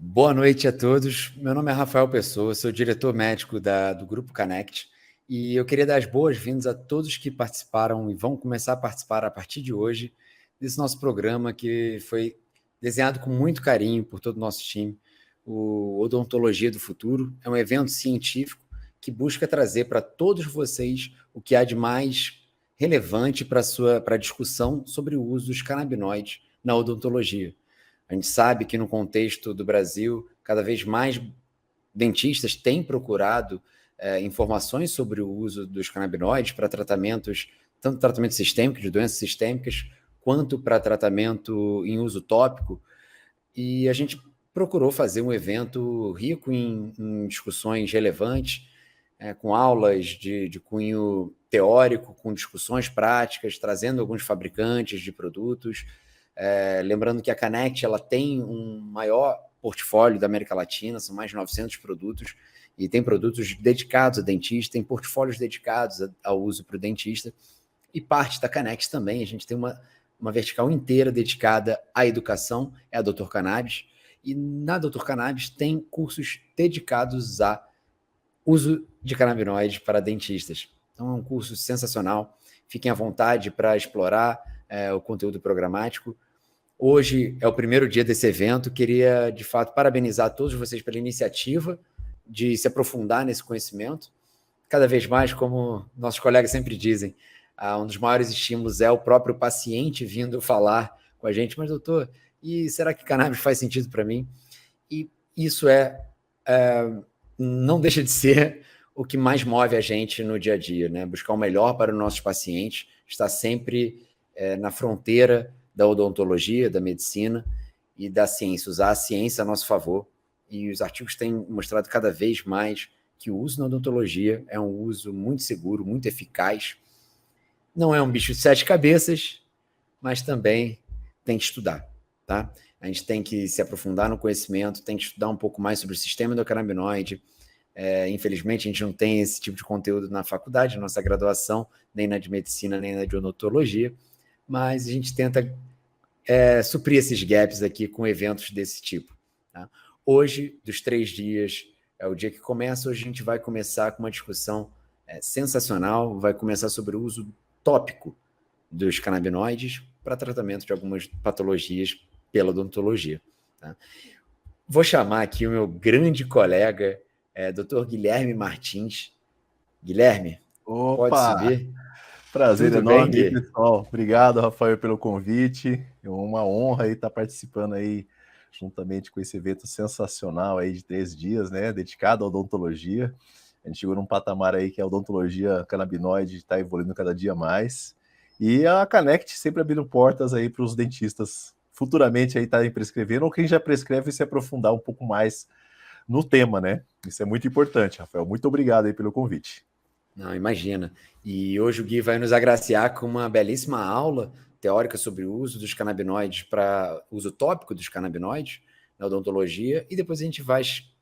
Boa noite a todos. Meu nome é Rafael Pessoa, sou diretor médico do Grupo Connect e eu queria dar as boas-vindas a todos que participaram e vão começar a participar a partir de hoje desse nosso programa que foi desenhado com muito carinho por todo o nosso time. O Odontologia do Futuro é um evento científico que busca trazer para todos vocês o que há de mais relevante para a discussão sobre o uso dos canabinoides na odontologia. A gente sabe que no contexto do Brasil, cada vez mais dentistas têm procurado informações sobre o uso dos canabinoides para tratamentos, tanto tratamento sistêmico, de doenças sistêmicas, quanto para tratamento em uso tópico. E a gente procurou fazer um evento rico em discussões relevantes, com aulas de cunho teórico, com discussões práticas, trazendo alguns fabricantes de produtos. Lembrando que a Connect ela tem um maior portfólio da América Latina, são mais de 900 produtos, e tem produtos dedicados a dentista, tem portfólios dedicados ao uso para o dentista, e parte da Connect também, a gente tem uma vertical inteira dedicada à educação, é a Dr. Cannabis, e na Dr. Cannabis tem cursos dedicados a uso de canabinoides para dentistas. Então é um curso sensacional, fiquem à vontade para explorar o conteúdo programático. Hoje é o primeiro dia desse evento, queria, de fato, parabenizar todos vocês pela iniciativa de se aprofundar nesse conhecimento. Cada vez mais, como nossos colegas sempre dizem, um dos maiores estímulos é o próprio paciente vindo falar com a gente, mas doutor, e será que cannabis faz sentido para mim? E isso não deixa de ser o que mais move a gente no dia a dia, né? Buscar o melhor para os nossos pacientes, estar sempre na fronteira da odontologia, da medicina e da ciência, usar a ciência a nosso favor. E os artigos têm mostrado cada vez mais que o uso na odontologia é um uso muito seguro, muito eficaz. Não é um bicho de 7 cabeças, mas também tem que estudar, tá? A gente tem que se aprofundar no conhecimento, tem que estudar um pouco mais sobre o sistema endocannabinoide. Infelizmente, a gente não tem esse tipo de conteúdo na faculdade, na nossa graduação, nem na de medicina, nem na de odontologia, mas a gente tenta suprir esses gaps aqui com eventos desse tipo. Tá? Hoje, dos 3 dias, é o dia que começa. Hoje a gente vai começar com uma discussão sensacional, vai começar sobre o uso tópico dos canabinoides para tratamento de algumas patologias pela odontologia. Tá? Vou chamar aqui o meu grande colega, Dr. Guilherme Martins. Guilherme, pode Opa! subir? Prazer Tudo bem, enorme aí, Gui? pessoal. Obrigado, Rafael, pelo convite. É uma honra aí estar participando aí juntamente com esse evento sensacional aí de 3 dias, né, dedicado à odontologia. A gente chegou num patamar aí que a odontologia canabinoide está evoluindo cada dia mais. E a Connect sempre abrindo portas aí para os dentistas futuramente aí estarem prescrevendo, ou quem já prescreve se aprofundar um pouco mais no tema, né? Isso é muito importante, Rafael. Muito obrigado aí pelo convite. Não, imagina. E hoje o Gui vai nos agraciar com uma belíssima aula teórica sobre o uso dos canabinoides para uso tópico dos canabinoides na odontologia, e depois a gente vai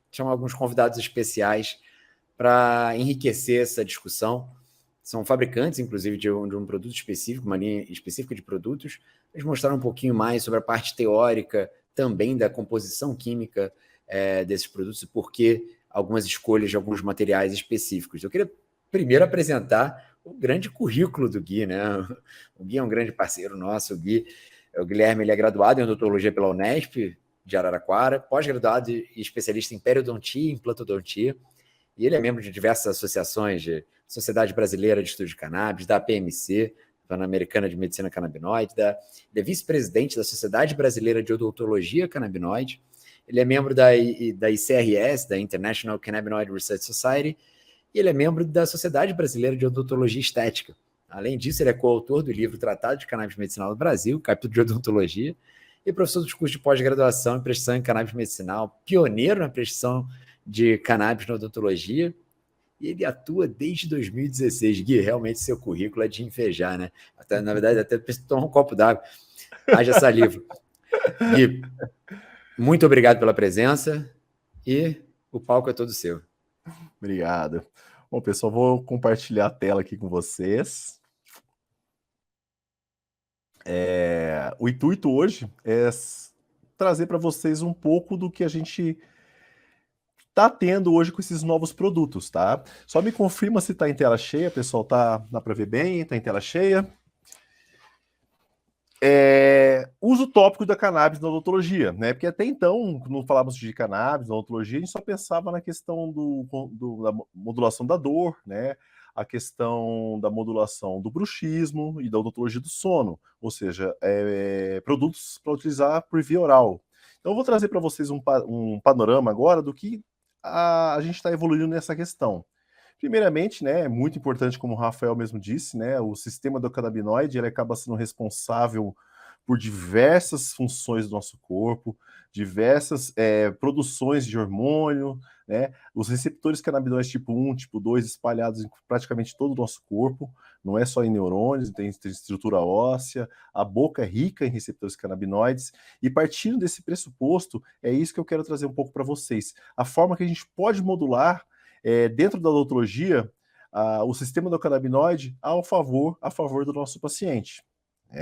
chamar alguns convidados especiais para enriquecer essa discussão. São fabricantes, inclusive, de um produto específico, uma linha específica de produtos. Eles mostraram um pouquinho mais sobre a parte teórica também da composição química desses produtos e por que algumas escolhas de alguns materiais específicos. Eu queria primeiro apresentar o grande currículo do Gui, né? O Gui é um grande parceiro nosso. O Guilherme ele é graduado em odontologia pela Unesp de Araraquara, pós-graduado e especialista em periodontia e implantodontia. E ele é membro de diversas associações, de Sociedade Brasileira de Estudo de Cannabis, da APMC, Pan-Americana de Medicina Canabinoide, ele é vice-presidente da Sociedade Brasileira de Odontologia Canabinoide, ele é membro da ICRS, da International Cannabinoid Research Society, e ele é membro da Sociedade Brasileira de Odontologia Estética. Além disso, ele é coautor do livro Tratado de Cannabis Medicinal do Brasil, capítulo de Odontologia, e professor dos cursos de pós-graduação em prescrição em cannabis medicinal, pioneiro na prescrição de cannabis na odontologia, e ele atua desde 2016. Gui, realmente seu currículo é de enfejar, né? Na verdade, até preciso tomar um copo d'água. Haja saliva. Gui, muito obrigado pela presença e o palco é todo seu. Obrigado. Bom, pessoal, vou compartilhar a tela aqui com vocês. O intuito hoje é trazer para vocês um pouco do que a gente está tendo hoje com esses novos produtos, tá? Só me confirma se está em tela cheia, pessoal, dá para ver bem, está em tela cheia. Uso tópico da cannabis na odontologia, né? Porque até então, quando falávamos de cannabis na odontologia, a gente só pensava na questão da modulação da dor, né? A questão da modulação do bruxismo e da odontologia do sono, ou seja, produtos para utilizar por via oral. Então, eu vou trazer para vocês um panorama agora do que a gente está evoluindo nessa questão. Primeiramente, né, é muito importante, como o Rafael mesmo disse, né, o sistema do canabinoide ele acaba sendo responsável por diversas funções do nosso corpo, diversas produções de hormônio, né, os receptores canabinoides tipo 1, tipo 2 espalhados em praticamente todo o nosso corpo, não é só em neurônios, tem estrutura óssea, a boca é rica em receptores canabinoides, e partindo desse pressuposto, é isso que eu quero trazer um pouco para vocês, a forma que a gente pode modular dentro da odontologia, o sistema do canabinoide a favor do nosso paciente.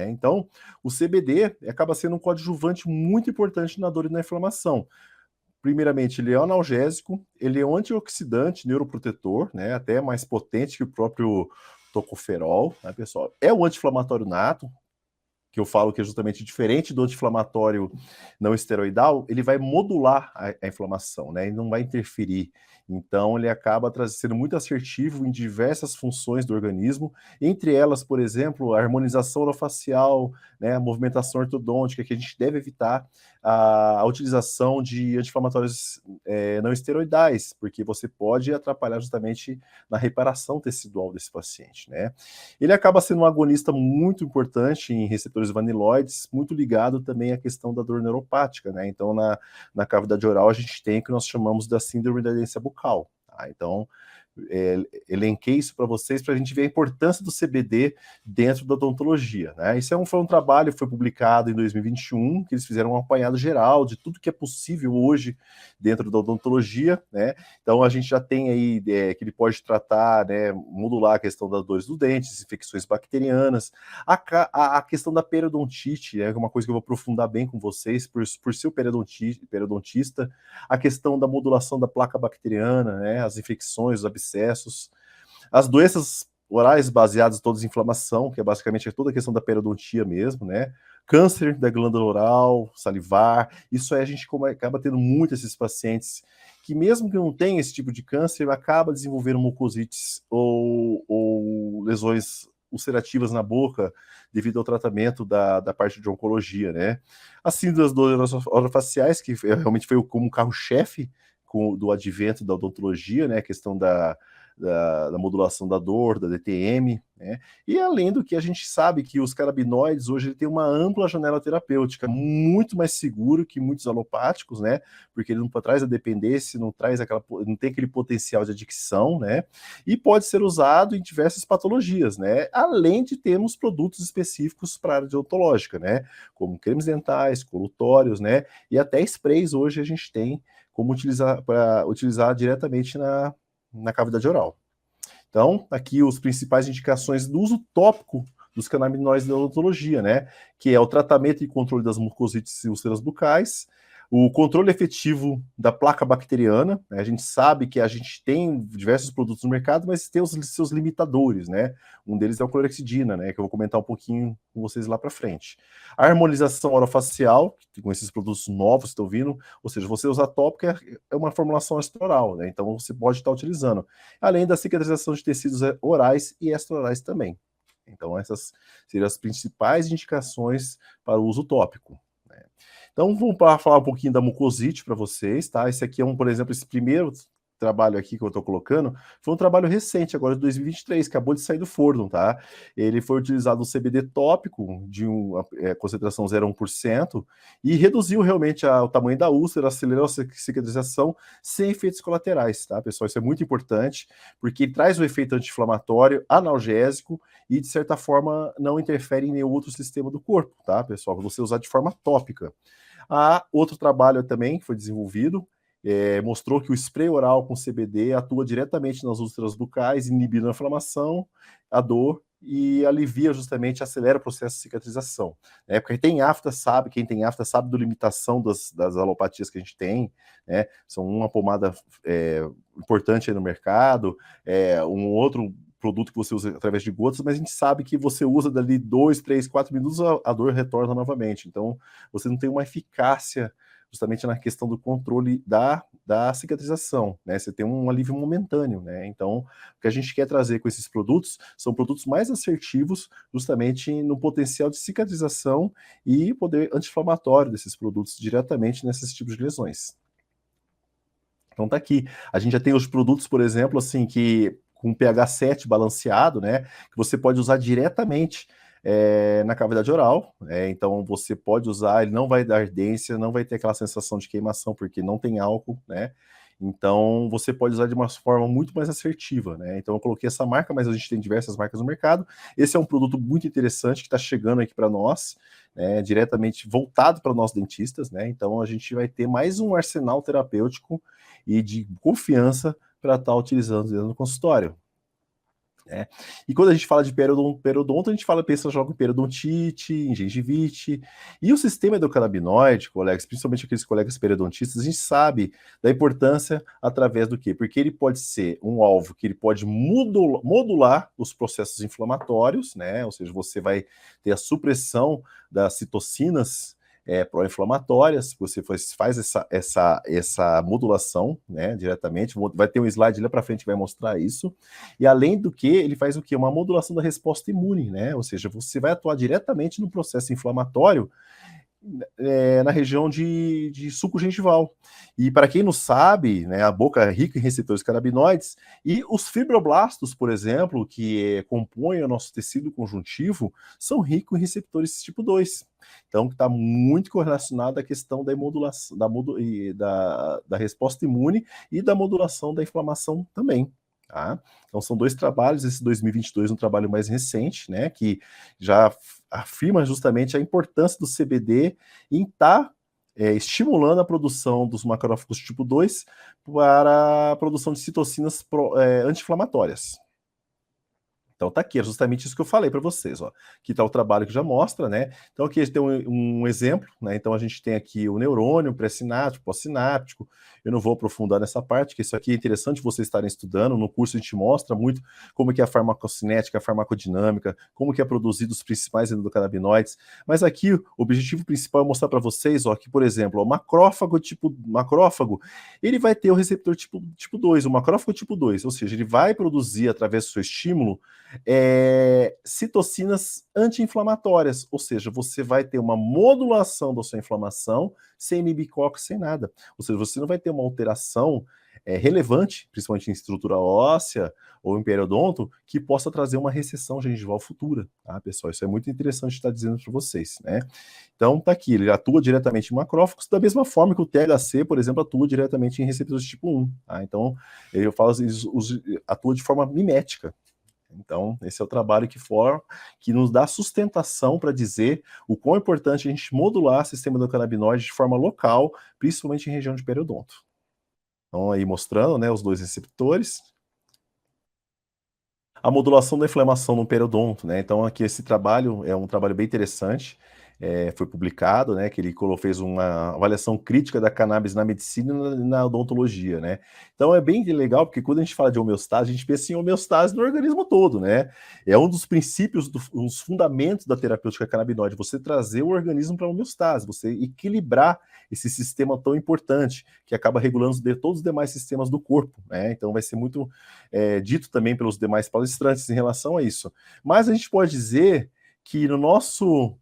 Então, o CBD acaba sendo um coadjuvante muito importante na dor e na inflamação. Primeiramente, ele é analgésico, ele é um antioxidante, neuroprotetor, né, até mais potente que o próprio tocoferol, né, pessoal? É um anti-inflamatório nato, que eu falo que é justamente diferente do anti-inflamatório não esteroidal, ele vai modular a inflamação, né? Ele não vai interferir. Então, ele acaba sendo muito assertivo em diversas funções do organismo, entre elas, por exemplo, a harmonização orofacial, né, a movimentação ortodôntica, que a gente deve evitar a utilização de anti-inflamatórios não esteroidais, porque você pode atrapalhar justamente na reparação tecidual desse paciente, né? Ele acaba sendo um agonista muito importante em receptores vaniloides, muito ligado também à questão da dor neuropática, né? Então, na cavidade oral, a gente tem o que nós chamamos da síndrome da adência bucal. Tá? Então, elenquei isso para vocês para a gente ver a importância do CBD dentro da odontologia, né? Isso foi um trabalho, foi publicado em 2021, que eles fizeram um apanhado geral de tudo que é possível hoje dentro da odontologia, né? Então a gente já tem aí que ele pode tratar, né, modular a questão das dores dos dentes, infecções bacterianas, a questão da periodontite, né, que é uma coisa que eu vou aprofundar bem com vocês, por ser periodontista, a questão da modulação da placa bacteriana, né, as infecções, os abscessos, as doenças orais baseadas todas em inflamação, que é basicamente toda a questão da periodontia mesmo, né? Câncer da glândula oral, salivar, isso aí a gente acaba tendo muito esses pacientes que mesmo que não tenham esse tipo de câncer, acaba desenvolvendo mucosites ou lesões ulcerativas na boca devido ao tratamento da parte de oncologia, né? A síndrome das dores orofaciais, que realmente foi como carro-chefe do advento da odontologia, né, a questão da modulação da dor, da DTM, né, e além do que a gente sabe que os canabinoides hoje ele tem uma ampla janela terapêutica, muito mais seguro que muitos alopáticos, né, porque ele não traz a dependência, não tem aquele potencial de adicção, né, e pode ser usado em diversas patologias, né, além de termos produtos específicos para a área odontológica, né, como cremes dentais, colutórios, né, e até sprays hoje a gente tem como para utilizar diretamente na cavidade oral. Então, aqui os principais indicações do uso tópico dos canabinoides da odontologia, né? Que é o tratamento e controle das mucosites e úlceras bucais, o controle efetivo da placa bacteriana, né? A gente sabe que a gente tem diversos produtos no mercado, mas tem os seus limitadores, né? Um deles é o clorexidina, né? Que eu vou comentar um pouquinho com vocês lá para frente. A harmonização orofacial, com esses produtos novos que estão vindo, ou seja, você usar tópico é uma formulação extraoral, né? Então você pode estar utilizando. Além da cicatrização de tecidos orais e extraorais também. Então essas seriam as principais indicações para o uso tópico. Então, vamos falar um pouquinho da mucosite para vocês, tá? Esse aqui é por exemplo, esse primeiro trabalho aqui que eu estou colocando, foi um trabalho recente, agora de 2023, acabou de sair do forno, tá? Ele foi utilizado um CBD tópico de concentração 0,1% e reduziu realmente o tamanho da úlcera, acelerou a cicatrização sem efeitos colaterais, tá, pessoal? Isso é muito importante, porque ele traz um efeito anti-inflamatório, analgésico e, de certa forma, não interfere em nenhum outro sistema do corpo, tá, pessoal? Você usar de forma tópica. Há outro trabalho também que foi desenvolvido, mostrou que o spray oral com CBD atua diretamente nas úlceras bucais, inibindo a inflamação, a dor e alivia justamente, acelera o processo de cicatrização. Né? Porque quem tem afta sabe da limitação das alopatias que a gente tem, né? São uma pomada importante aí no mercado, um outro produto que você usa através de gotas, mas a gente sabe que você usa dali 2, 3, 4 minutos, a dor retorna novamente. Então, você não tem uma eficácia justamente na questão do controle da cicatrização, né? Você tem um alívio momentâneo, né? Então, o que a gente quer trazer com esses produtos são produtos mais assertivos, justamente no potencial de cicatrização e poder anti-inflamatório desses produtos diretamente nesses tipos de lesões. Então tá aqui. A gente já tem os produtos, por exemplo, assim, que com pH 7 balanceado, né? Que você pode usar diretamente na cavidade oral. Então você pode usar, ele não vai dar ardência, não vai ter aquela sensação de queimação, porque não tem álcool, né? Então você pode usar de uma forma muito mais assertiva, né? Então eu coloquei essa marca, mas a gente tem diversas marcas no mercado. Esse é um produto muito interessante que está chegando aqui para nós, né, diretamente voltado para nós dentistas, né? Então a gente vai ter mais um arsenal terapêutico e de confiança para estar utilizando dentro do consultório. Né? E quando a gente fala de periodonto, a gente pensa logo em periodontite, em gengivite. E o sistema endocannabinoide, colegas, principalmente aqueles colegas periodontistas, a gente sabe da importância através do quê? Porque ele pode ser um alvo que ele pode modular os processos inflamatórios, né? Ou seja, você vai ter a supressão das citocinas pró-inflamatórias, você faz essa modulação, né, diretamente, vai ter um slide lá para frente que vai mostrar isso, e além do que, ele faz o quê? Uma modulação da resposta imune, né, ou seja, você vai atuar diretamente no processo inflamatório na região de suco gengival. E para quem não sabe, né, a boca é rica em receptores canabinoides, e os fibroblastos, por exemplo, que compõem o nosso tecido conjuntivo, são ricos em receptores tipo 2. Então, está muito correlacionado à questão da modulação, da resposta imune e da modulação da inflamação também. Tá? Então são dois trabalhos, esse 2022 um trabalho mais recente, né, que já afirma justamente a importância do CBD em estar estimulando a produção dos macrófagos tipo 2 para a produção de citocinas anti-inflamatórias. Então tá aqui, é justamente isso que eu falei para vocês, ó. Aqui tá o trabalho que já mostra, né? Então aqui a gente tem um exemplo, né? Então a gente tem aqui o neurônio, pré-sináptico, pós-sináptico. Eu não vou aprofundar nessa parte, que isso aqui é interessante vocês estarem estudando. No curso a gente mostra muito como que é a farmacocinética, a farmacodinâmica, como que é produzido os principais endocannabinoides. Mas aqui o objetivo principal é mostrar para vocês, ó, que por exemplo, o macrófago, ele vai ter o receptor tipo 2, o macrófago tipo 2, ou seja, ele vai produzir através do seu estímulo citocinas anti-inflamatórias, ou seja, você vai ter uma modulação da sua inflamação sem inibir COX, sem nada. Ou seja, você não vai ter uma alteração relevante, principalmente em estrutura óssea ou em periodonto, que possa trazer uma recessão gengival futura, tá, pessoal? Isso é muito interessante estar dizendo para vocês, né? Então, tá aqui, ele atua diretamente em macrófagos, da mesma forma que o THC, por exemplo, atua diretamente em receptores tipo 1, tá? Então, eu falo assim, atua de forma mimética. Então, esse é o trabalho que nos dá sustentação para dizer o quão importante a gente modular o sistema endocannabinoide de forma local, principalmente em região de periodonto. Então, aí mostrando, né, os dois receptores. A modulação da inflamação no periodonto, né? Então, aqui esse trabalho é um trabalho bem interessante. Foi publicado, né, que ele fez uma avaliação crítica da cannabis na medicina e na odontologia, né? Então é bem legal, porque quando a gente fala de homeostase, a gente pensa em homeostase no organismo todo, né? É um dos princípios, os fundamentos da terapêutica canabinoide, você trazer o organismo para a homeostase, você equilibrar esse sistema tão importante, que acaba regulando todos os demais sistemas do corpo, né? Então vai ser muito dito também pelos demais palestrantes em relação a isso. Mas a gente pode dizer que no nosso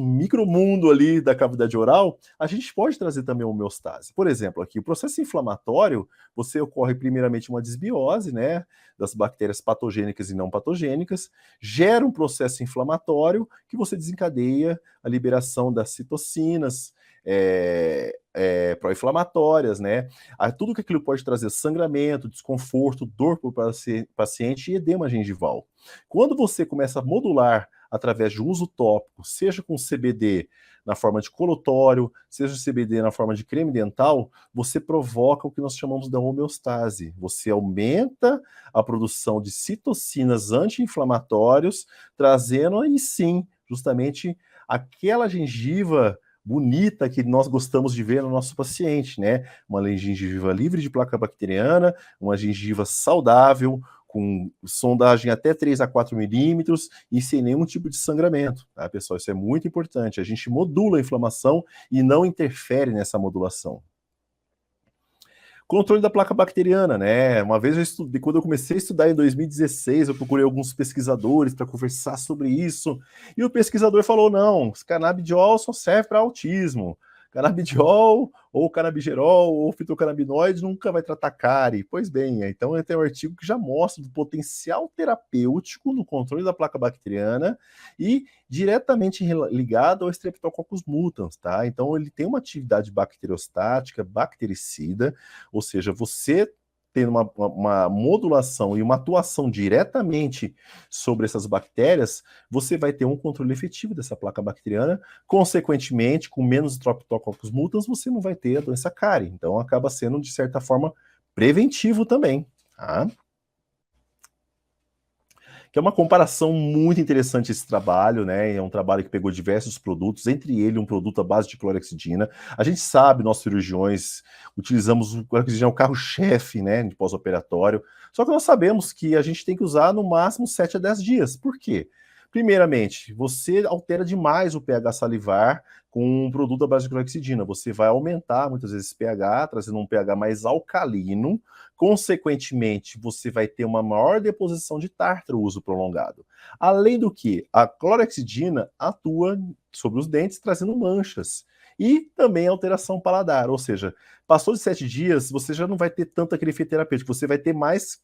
micromundo ali da cavidade oral, a gente pode trazer também homeostase. Por exemplo, aqui, o processo inflamatório, você ocorre primeiramente uma desbiose, né, das bactérias patogênicas e não patogênicas, gera um processo inflamatório que você desencadeia a liberação das citocinas, pró-inflamatórias, né? Tudo que aquilo pode trazer sangramento, desconforto, dor para o paciente e edema gengival. Quando você começa a modular através de um uso tópico, seja com CBD na forma de colutório, seja o CBD na forma de creme dental, você provoca o que nós chamamos de homeostase. Você aumenta a produção de citocinas anti-inflamatórios, trazendo aí sim, justamente aquela gengiva bonita que nós gostamos de ver no nosso paciente, né? Uma gengiva livre de placa bacteriana, uma gengiva saudável, com sondagem até 3 a 4 milímetros e sem nenhum tipo de sangramento, tá, pessoal? Isso é muito importante. A gente modula a inflamação e não interfere nessa modulação. Controle da placa bacteriana, né? Uma vez quando eu comecei a estudar em 2016, eu procurei alguns pesquisadores para conversar sobre isso, e o pesquisador falou: não, canabidiol só serve para autismo. Canabidiol, ou canabigerol, ou fitocannabinoides nunca vai tratar cárie. Pois bem, então tem um artigo que já mostra o potencial terapêutico no controle da placa bacteriana e diretamente ligado ao Streptococcus mutans, tá? Então ele tem uma atividade bacteriostática, bactericida, ou seja, você tendo uma modulação e uma atuação diretamente sobre essas bactérias, você vai ter um controle efetivo dessa placa bacteriana. Consequentemente, com menos Streptococcus mutans, você não vai ter a doença cárie. Então, acaba sendo, de certa forma, preventivo também, tá? Que é uma comparação muito interessante esse trabalho, né? É um trabalho que pegou diversos produtos, entre eles um produto à base de clorexidina. A gente sabe, nós cirurgiões utilizamos o clorexidina, é o carro-chefe, né, de pós-operatório. Só que nós sabemos que a gente tem que usar no máximo 7 a 10 dias. Por quê? Primeiramente, você altera demais o pH salivar com um produto à base de clorexidina. Você vai aumentar muitas vezes o pH, trazendo um pH mais alcalino. Consequentemente, você vai ter uma maior deposição de tártaro uso prolongado. Além do que, a clorexidina atua sobre os dentes, trazendo manchas. E também alteração paladar, ou seja, passou de 7 dias, você já não vai ter tanto aquele efeito terapêutico, você vai ter mais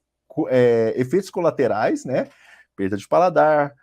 efeitos colaterais, né? Perda de paladar,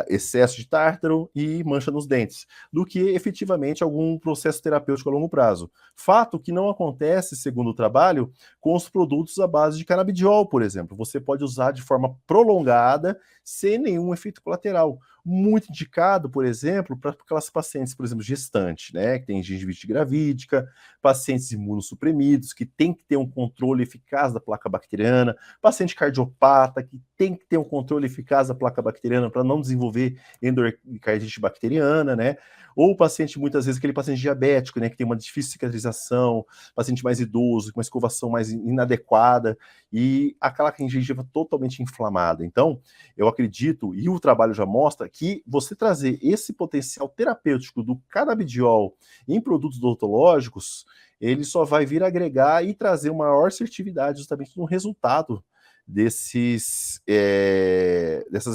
excesso de tártaro e mancha nos dentes, do que efetivamente algum processo terapêutico a longo prazo. Fato que não acontece, segundo o trabalho, com os produtos à base de canabidiol, por exemplo. Você pode usar de forma prolongada, sem nenhum efeito colateral. Muito indicado, por exemplo, para aquelas pacientes, por exemplo, gestantes, né, que tem gengivite gravídica, pacientes imunossuprimidos, que tem que ter um controle eficaz da placa bacteriana, paciente cardiopata, que tem que ter um controle eficaz da placa bacteriana para não desenvolver endocardite bacteriana, né, ou o paciente, muitas vezes, aquele paciente diabético, né, que tem uma difícil cicatrização, paciente mais idoso, com uma escovação mais inadequada, e aquela gengiva totalmente inflamada. Então, eu acredito, e o trabalho já mostra, que você trazer esse potencial terapêutico do canabidiol em produtos odontológicos, ele só vai vir agregar e trazer uma maior assertividade justamente no resultado dessas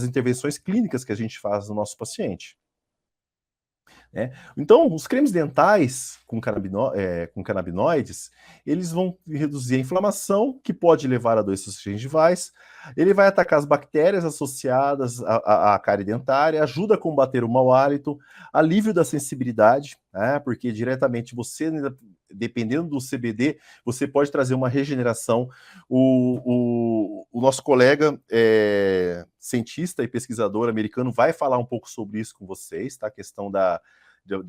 intervenções clínicas que a gente faz no nosso paciente. Então, os cremes dentais com canabinoides, eles vão reduzir a inflamação, que pode levar a doenças gengivais, ele vai atacar as bactérias associadas à cárie dentária, ajuda a combater o mau hálito, alívio da sensibilidade, né, porque diretamente você, dependendo do CBD, você pode trazer uma regeneração. O nosso colega cientista e pesquisador americano vai falar um pouco sobre isso com vocês, tá? A questão da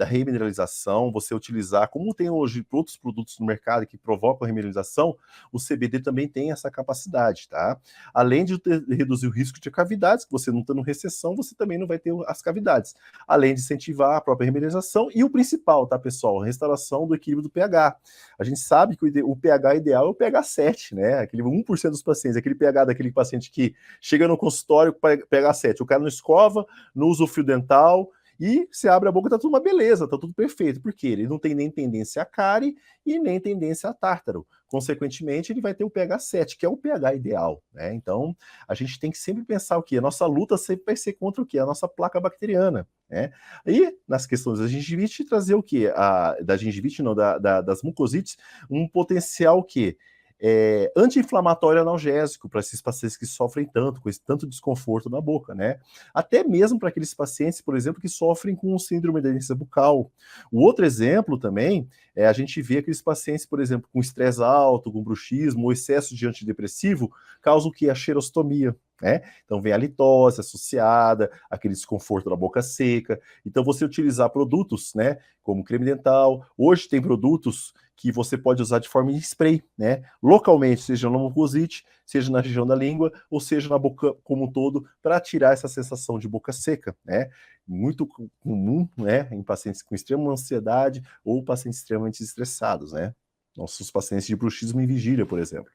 remineralização, você utilizar, como tem hoje outros produtos no mercado que provocam a remineralização, o CBD também tem essa capacidade, tá? Além de reduzir o risco de cavidades, que você não tendo recessão, você também não vai ter as cavidades. Além de incentivar a própria remineralização e o principal, tá, pessoal? A restauração do equilíbrio do pH. A gente sabe que o pH ideal é o pH 7, né? Aquele 1% dos pacientes, aquele pH daquele paciente que chega no consultório com pH 7, o cara não escova, não usa o fio dental, e se abre a boca, tá tudo uma beleza, tá tudo perfeito, porque ele não tem nem tendência a cárie e nem tendência a tártaro. Consequentemente, ele vai ter o pH 7, que é o pH ideal, né? Então, a gente tem que sempre pensar o quê? A nossa luta sempre vai ser contra o quê? A nossa placa bacteriana, né? E, nas questões da gengivite, trazer o quê? Da gengivite, não, das mucosites, um potencial o quê? Anti-inflamatório analgésico para esses pacientes que sofrem tanto, com esse tanto desconforto na boca, né? Até mesmo para aqueles pacientes, por exemplo, que sofrem com síndrome da aderência bucal. O outro exemplo também é a gente vê aqueles pacientes, por exemplo, com estresse alto, com bruxismo ou excesso de antidepressivo, causa o que? A xerostomia. né? Então vem a litose associada, aquele desconforto da boca seca. Então você utilizar produtos, né, como creme dental. Hoje tem produtos que você pode usar de forma em spray, né? Localmente, seja na mucosite, seja na região da língua, ou seja na boca como um todo, para tirar essa sensação de boca seca, né? Muito comum, né, em pacientes com extrema ansiedade ou pacientes extremamente estressados, né? Nossos pacientes de bruxismo em vigília, por exemplo.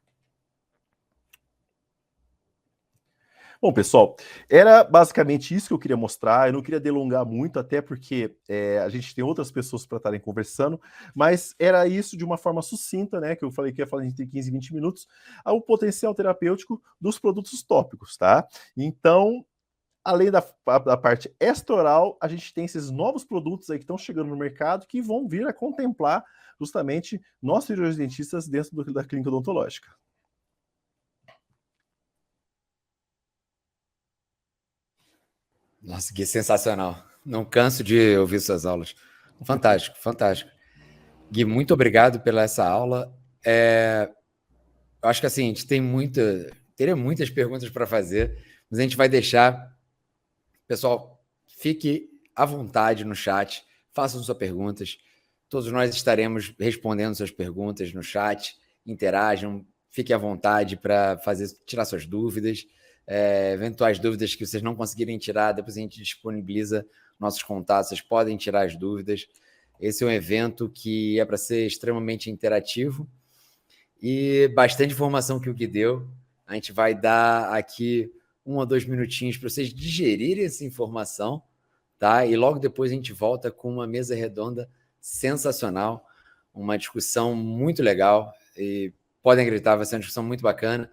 Bom, pessoal, era basicamente isso que eu queria mostrar. Eu não queria delongar muito, até porque a gente tem outras pessoas para estarem conversando, mas era isso de uma forma sucinta, né? Que eu falei que ia falar entre 15 e 20 minutos, ao potencial terapêutico dos produtos tópicos, tá? Então, além da parte extra-oral, a gente tem esses novos produtos aí que estão chegando no mercado que vão vir a contemplar justamente nós cirurgiões dentistas dentro da clínica odontológica. Nossa, que sensacional. Não canso de ouvir suas aulas. Fantástico, fantástico. Gui, muito obrigado pela essa aula. Eu acho que assim, a gente teria muitas perguntas para fazer, mas a gente vai deixar. Pessoal, fique à vontade no chat, façam suas perguntas. Todos nós estaremos respondendo suas perguntas no chat. Interajam, fique à vontade para tirar suas dúvidas. Eventuais dúvidas que vocês não conseguirem tirar, depois a gente disponibiliza nossos contatos, vocês podem tirar as dúvidas. Esse é um evento que é para ser extremamente interativo e bastante informação que o Gui deu. A gente vai dar aqui 1 ou 2 minutinhos para vocês digerirem essa informação, tá? E logo depois a gente volta com uma mesa redonda sensacional, uma discussão muito legal e podem acreditar, vai ser uma discussão muito bacana.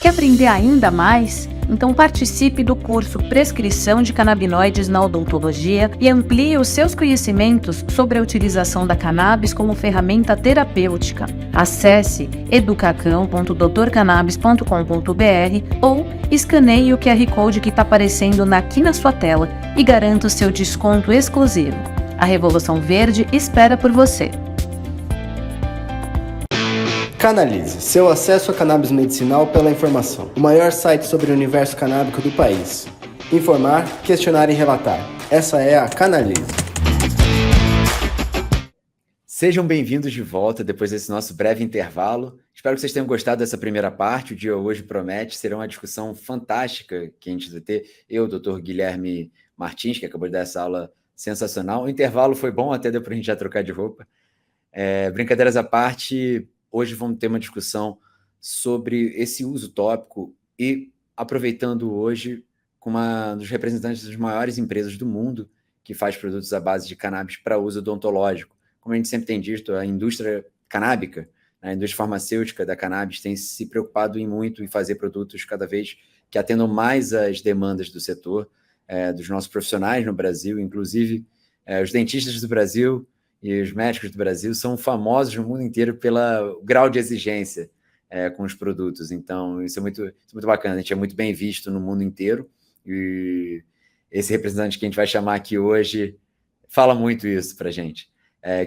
Quer aprender ainda mais? Então participe do curso Prescrição de Canabinoides na Odontologia e amplie os seus conhecimentos sobre a utilização da cannabis como ferramenta terapêutica. Acesse educacão.doutorcannabis.com.br ou escaneie o QR Code que está aparecendo aqui na sua tela e garanta o seu desconto exclusivo. A Revolução Verde espera por você. Canalise, seu acesso a cannabis medicinal pela informação. O maior site sobre o universo canábico do país. Informar, questionar e relatar. Essa é a Canalise. Sejam bem-vindos de volta depois desse nosso breve intervalo. Espero que vocês tenham gostado dessa primeira parte. O dia hoje promete ser uma discussão fantástica que a gente vai ter. Eu, o Dr. Guilherme Martins, que acabou de dar essa aula sensacional. O intervalo foi bom, até deu para a gente já trocar de roupa. Brincadeiras à parte, hoje vamos ter uma discussão sobre esse uso tópico e aproveitando hoje com uma dos representantes das maiores empresas do mundo que faz produtos à base de cannabis para uso odontológico. Como a gente sempre tem dito, a indústria canábica, a indústria farmacêutica da cannabis tem se preocupado muito em fazer produtos cada vez que atendam mais às demandas do setor, dos nossos profissionais no Brasil, inclusive os dentistas do Brasil e os médicos do Brasil são famosos no mundo inteiro pelo grau de exigência com os produtos. Então, isso é muito bacana. A gente é muito bem visto no mundo inteiro e esse representante que a gente vai chamar aqui hoje fala muito isso para a gente.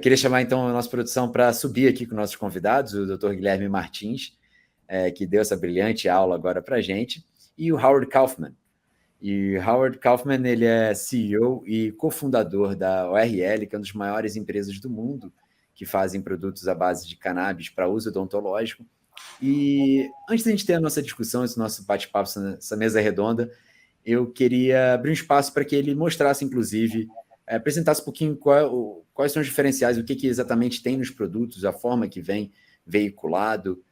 Queria chamar, então, a nossa produção para subir aqui com nossos convidados, o Dr. Guilherme Martins, que deu essa brilhante aula agora para a gente, e o Howard Kaufman. E Howard Kaufman, ele é CEO e cofundador da ORL, que é uma das maiores empresas do mundo que fazem produtos à base de cannabis para uso odontológico. E antes da gente ter a nossa discussão, esse nosso bate-papo, essa mesa redonda, eu queria abrir um espaço para que ele mostrasse, inclusive, apresentasse um pouquinho quais são os diferenciais, o que exatamente tem nos produtos, a forma que vem veiculado,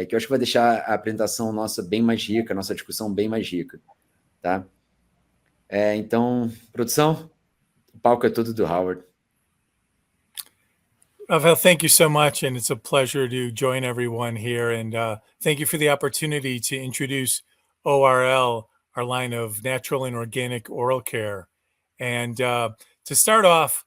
que eu acho que vai deixar a apresentação nossa bem mais rica, a nossa discussão bem mais rica. Tá? Então, produção, o palco é todo do Howard. Rafael, thank you so much, and it's a pleasure to join everyone here. And thank you for the opportunity to introduce ORL, our line of natural and organic oral care. And to start off,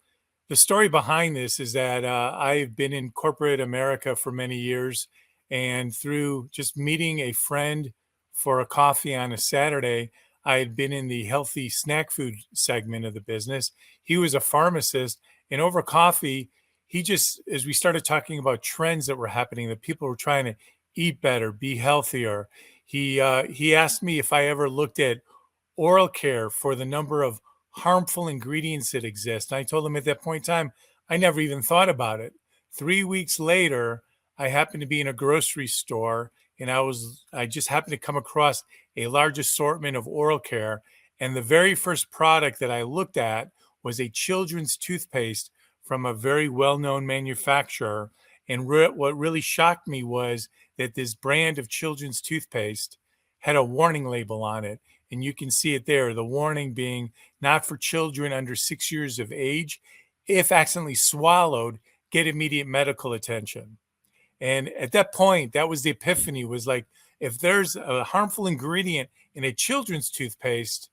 the story behind this is that I've been in corporate America for many years, and through just meeting a friend for a coffee on a Saturday, I had been in the healthy snack food segment of the business. He was a pharmacist, and over coffee, he just, as we started talking about trends that were happening, that people were trying to eat better, be healthier, he asked me if I ever looked at oral care for the number of harmful ingredients that exist. And I told him at that point in time, I never even thought about it. 3 weeks later, I happened to be in a grocery store, and I just happened to come across a large assortment of oral care. And the very first product that I looked at was a children's toothpaste from a very well-known manufacturer. And what really shocked me was that this brand of children's toothpaste had a warning label on it. And you can see it there, the warning being not for children under 6 years of age. If accidentally swallowed, get immediate medical attention. And at that point, that was the epiphany, was like, if there's a harmful ingredient in a children's toothpaste,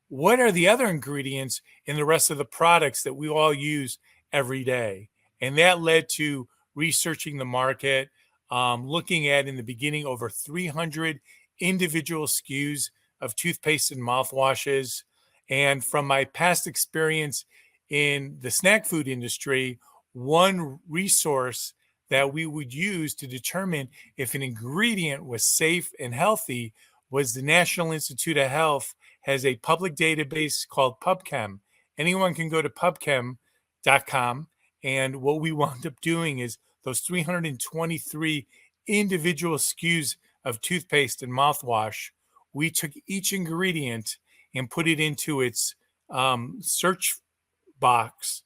what are the other ingredients in the rest of the products that we all use every day? And that led to researching the market, looking at, in the beginning, over 300 individual SKUs of toothpaste and mouthwashes. And from my past experience in the snack food industry, one resource that we would use to determine if an ingredient was safe and healthy was the National Institute of Health has a public database called PubChem. Anyone can go to pubchem.com. And what we wound up doing is those 323 individual SKUs of toothpaste and mouthwash, we took each ingredient and put it into its search box.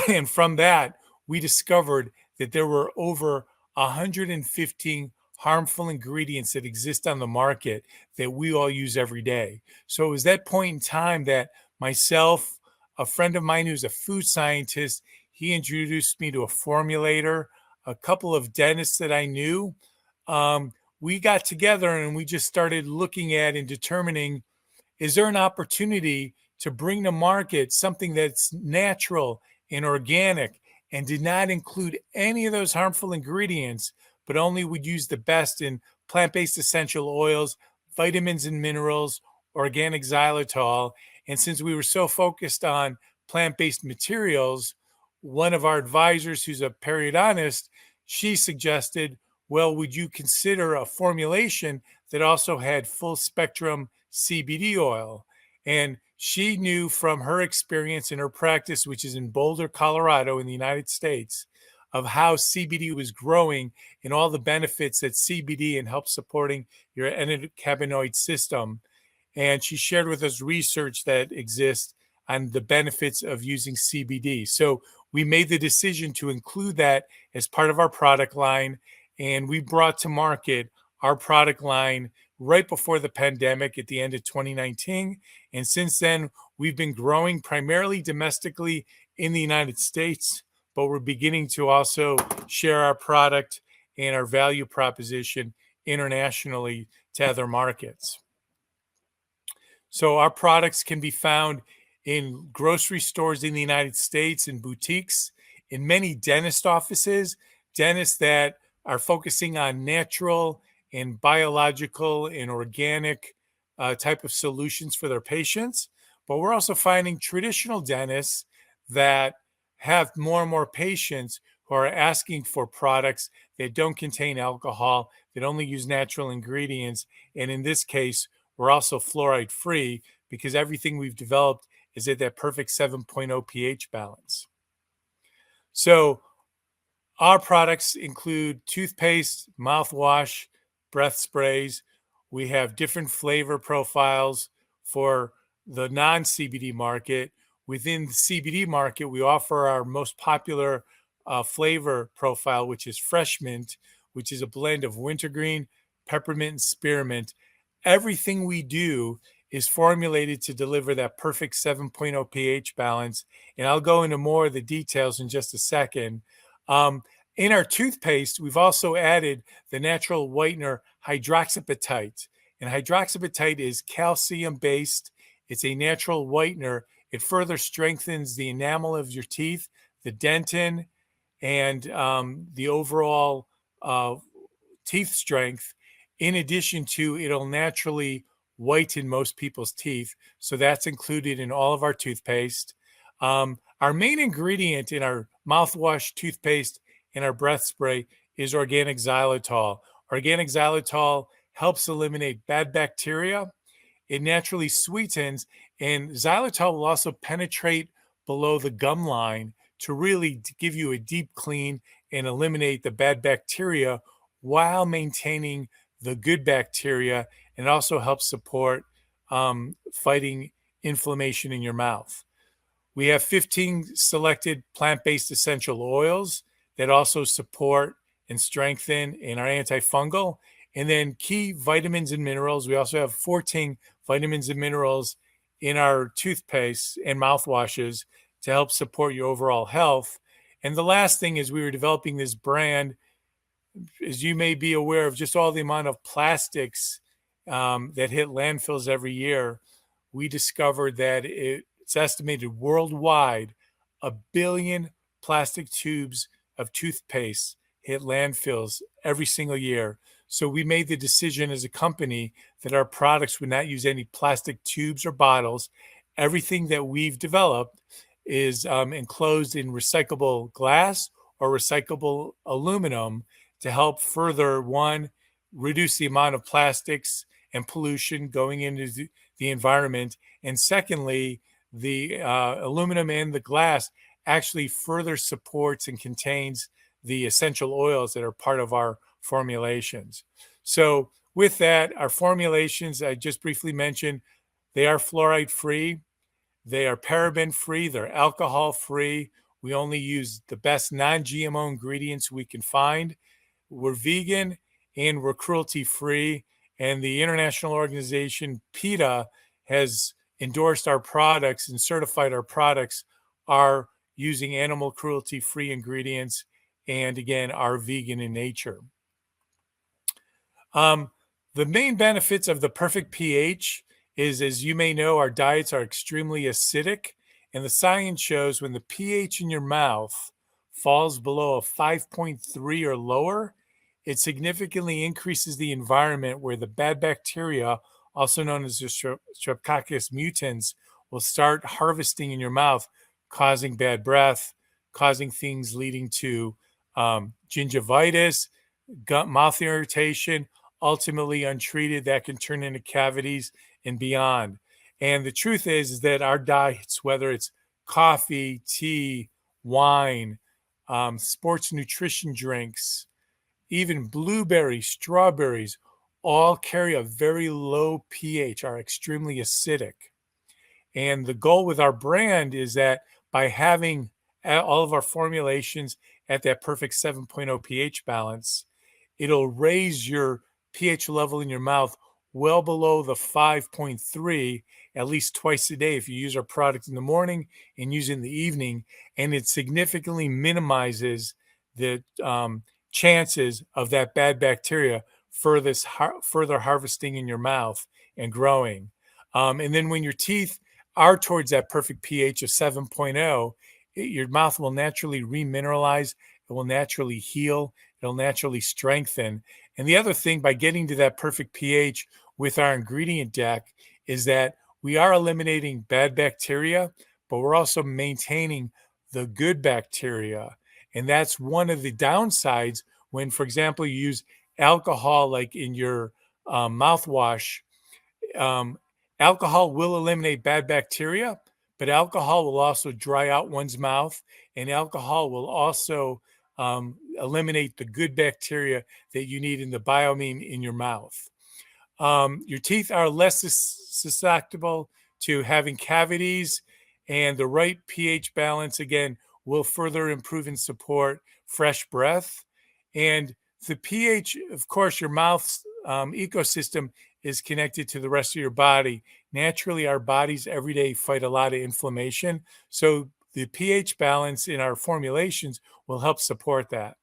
And from that, we discovered that there were over 115 harmful ingredients that exist on the market that we all use every day. So it was that point in time that myself, a friend of mine who's a food scientist, he introduced me to a formulator, a couple of dentists that I knew. We got together and we just started looking at and determining, is there an opportunity to bring to market something that's natural and organic and did not include any of those harmful ingredients, but only would use the best in plant-based essential oils, vitamins and minerals, organic xylitol. And since we were so focused on plant-based materials, one of our advisors, who's a periodontist, she suggested, well, would you consider a formulation that also had full spectrum CBD oil? And she knew from her experience in her practice, which is in Boulder, Colorado, in the United States, of how CBD was growing and all the benefits that CBD and help supporting your endocannabinoid system. And she shared with us research that exists on the benefits of using CBD. So we made the decision to include that as part of our product line. And we brought to market our product line right before the pandemic at the end of 2019. And since then, we've been growing primarily domestically in the United States, but we're beginning to also share our product and our value proposition internationally to other markets. So our products can be found in grocery stores in the United States, in boutiques, in many dentist offices, dentists that are focusing on natural and biological and organic type of solutions for their patients. But we're also finding traditional dentists that have more and more patients who are asking for products that don't contain alcohol, that only use natural ingredients. And in this case, we're also fluoride free because everything we've developed is at that perfect 7.0 pH balance. So our products include toothpaste, mouthwash, breath sprays. We have different flavor profiles for the non-CBD market. Within the CBD market, we offer our most popular flavor profile, which is Fresh Mint, which is a blend of wintergreen, peppermint, and spearmint. Everything we do is formulated to deliver that perfect 7.0 pH balance. And I'll go into more of the details in just a second. In our toothpaste, we've also added the natural whitener hydroxyapatite. And hydroxyapatite is calcium-based. It's a natural whitener. It further strengthens the enamel of your teeth, the dentin, and the overall teeth strength. In addition to, it'll naturally whiten most people's teeth. So that's included in all of our toothpaste. Our main ingredient in our mouthwash, toothpaste, and our breath spray is organic xylitol. Organic xylitol helps eliminate bad bacteria. It naturally sweetens, and xylitol will also penetrate below the gum line to really give you a deep clean and eliminate the bad bacteria while maintaining the good bacteria, and also helps support fighting inflammation in your mouth. We have 15 selected plant-based essential oils that also support and strengthen and are antifungal. And then key vitamins and minerals. We also have 14 vitamins and minerals in our toothpaste and mouthwashes to help support your overall health. And the last thing is we were developing this brand, as you may be aware of just all the amount of plastics that hit landfills every year. We discovered that it's estimated worldwide 1 billion plastic tubes of toothpaste hit landfills every single year. So we made the decision as a company that our products would not use any plastic tubes or bottles. Everything that we've developed is enclosed in recyclable glass or recyclable aluminum to help further, one, reduce the amount of plastics and pollution going into the environment. And secondly, the aluminum and the glass actually further supports and contains the essential oils that are part of our formulations. So with that, our formulations, I just briefly mentioned, they are fluoride free, they are paraben free, they're alcohol free. We only use the best non-GMO ingredients we can find. We're vegan and we're cruelty free. And the international organization PETA has endorsed our products and certified our products are using animal cruelty free ingredients, and again, are vegan in nature. The main benefits of the perfect pH is, as you may know, our diets are extremely acidic, and the science shows when the pH in your mouth falls below a 5.3 or lower, it significantly increases the environment where the bad bacteria, also known as the Streptococcus mutans, will start harvesting in your mouth, causing bad breath, causing things leading to gingivitis, mouth irritation, ultimately untreated, that can turn into cavities and beyond. And the truth is that our diets, whether it's coffee, tea, wine, sports nutrition drinks, even blueberries, strawberries, all carry a very low pH, are extremely acidic. And the goal with our brand is that by having all of our formulations at that perfect 7.0 pH balance, it'll raise your pH level in your mouth well below the 5.3 at least twice a day if you use our product in the morning and use it in the evening. And it significantly minimizes the chances of that bad bacteria further harvesting in your mouth and growing. And then when your teeth are towards that perfect pH of 7.0, your mouth will naturally remineralize, it will naturally heal, it'll naturally strengthen. And the other thing, by getting to that perfect pH with our ingredient deck, is that we are eliminating bad bacteria, but we're also maintaining the good bacteria. And that's one of the downsides when, for example, you use alcohol like in your mouthwash. Alcohol will eliminate bad bacteria, but alcohol will also dry out one's mouth, and alcohol will also eliminate the good bacteria that you need in the biome in your mouth. Your teeth are less susceptible to having cavities, and the right pH balance, again, will further improve and support fresh breath. And the pH, of course, your mouth's ecosystem is connected to the rest of your body. Naturally, our bodies every day fight a lot of inflammation. So the pH balance in our formulations will help support that.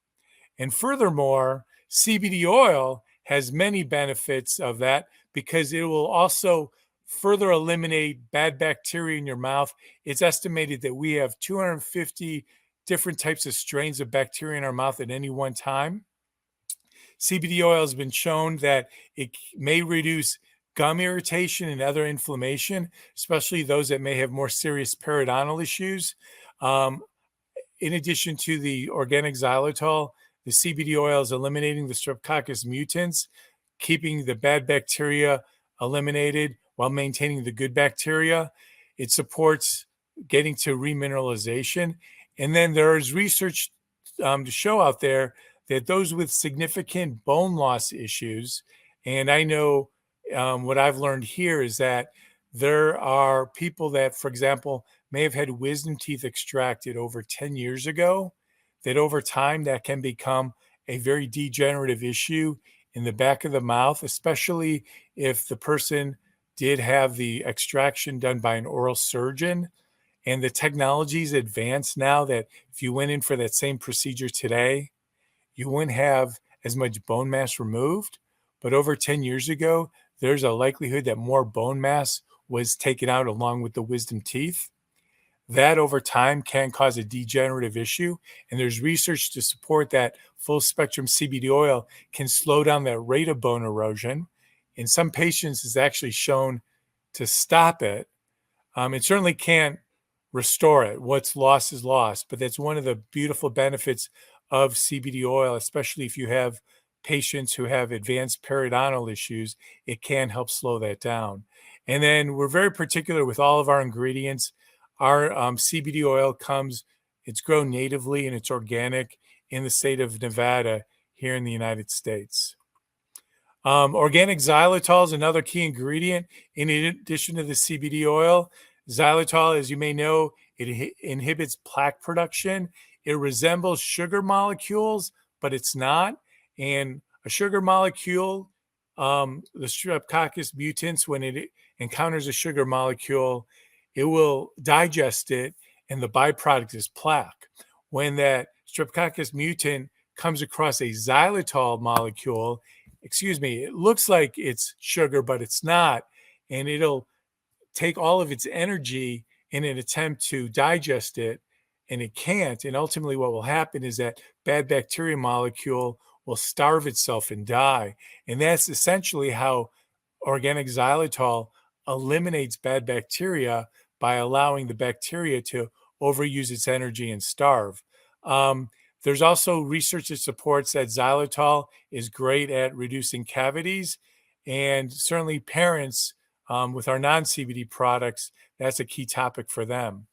And furthermore, CBD oil has many benefits of that because it will also further eliminate bad bacteria in your mouth. It's estimated that we have 250 different types of strains of bacteria in our mouth at any one time. CBD oil has been shown that it may reduce gum irritation and other inflammation, especially those that may have more serious periodontal issues. In addition to the organic xylitol, the CBD oil is eliminating the Streptococcus mutans, keeping the bad bacteria eliminated while maintaining the good bacteria. It supports getting to remineralization. And then there is research to show out there that those with significant bone loss issues, and I know what I've learned here is that there are people that, for example, may have had wisdom teeth extracted over 10 years ago, that over time that can become a very degenerative issue in the back of the mouth, especially if the person did have the extraction done by an oral surgeon. And the technology is advanced now that if you went in for that same procedure today, you wouldn't have as much bone mass removed. But over 10 years ago, there's a likelihood that more bone mass was taken out along with the wisdom teeth. That over time can cause a degenerative issue. And there's research to support that full spectrum CBD oil can slow down that rate of bone erosion. In some patients, it's actually shown to stop it. It certainly can't restore it. What's lost is lost. But that's one of the beautiful benefits of CBD oil, especially if you have patients who have advanced periodontal issues. It can help slow that down. And then we're very particular with all of our ingredients. Our CBD oil it's grown natively and it's organic in the state of Nevada here in the United States. Organic xylitol is another key ingredient in addition to the CBD oil. Xylitol, as you may know, it inhibits plaque production. It resembles sugar molecules, but it's not. And a sugar molecule, the Streptococcus mutans, when it encounters a sugar molecule, it will digest it, and the byproduct is plaque. When that Streptococcus mutant comes across a xylitol molecule, it looks like it's sugar, but it's not. And it'll take all of its energy in an attempt to digest it, and it can't. And ultimately what will happen is that bad bacteria molecule will starve itself and die. And that's essentially how organic xylitol eliminates bad bacteria, by allowing the bacteria to overuse its energy and starve. There's also research that supports that xylitol is great at reducing cavities, and certainly parents with our non-CBD products, that's a key topic for them.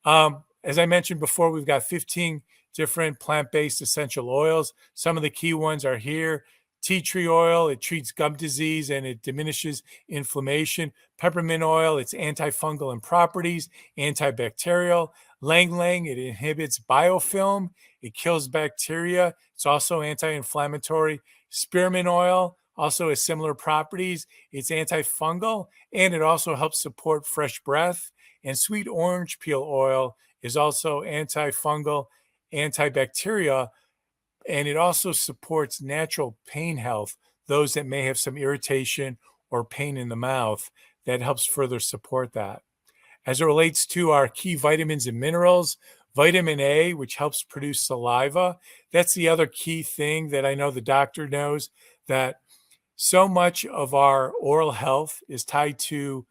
As I mentioned before, we've got 15 different plant-based essential oils. Some of the key ones are here. Tea tree oil, it treats gum disease and it diminishes inflammation. Peppermint oil, it's antifungal in properties, antibacterial. Lang Lang, it inhibits biofilm, it kills bacteria. It's also anti-inflammatory. Spearmint oil also has similar properties. It's antifungal, and it also helps support fresh breath. And sweet orange peel oil is also antifungal, antibacterial, and it also supports natural pain health, those that may have some irritation or pain in the mouth. That helps further support that. As it relates to our key vitamins and minerals, vitamin A, which helps produce saliva, that's the other key thing that I know the doctor knows, that so much of our oral health is tied to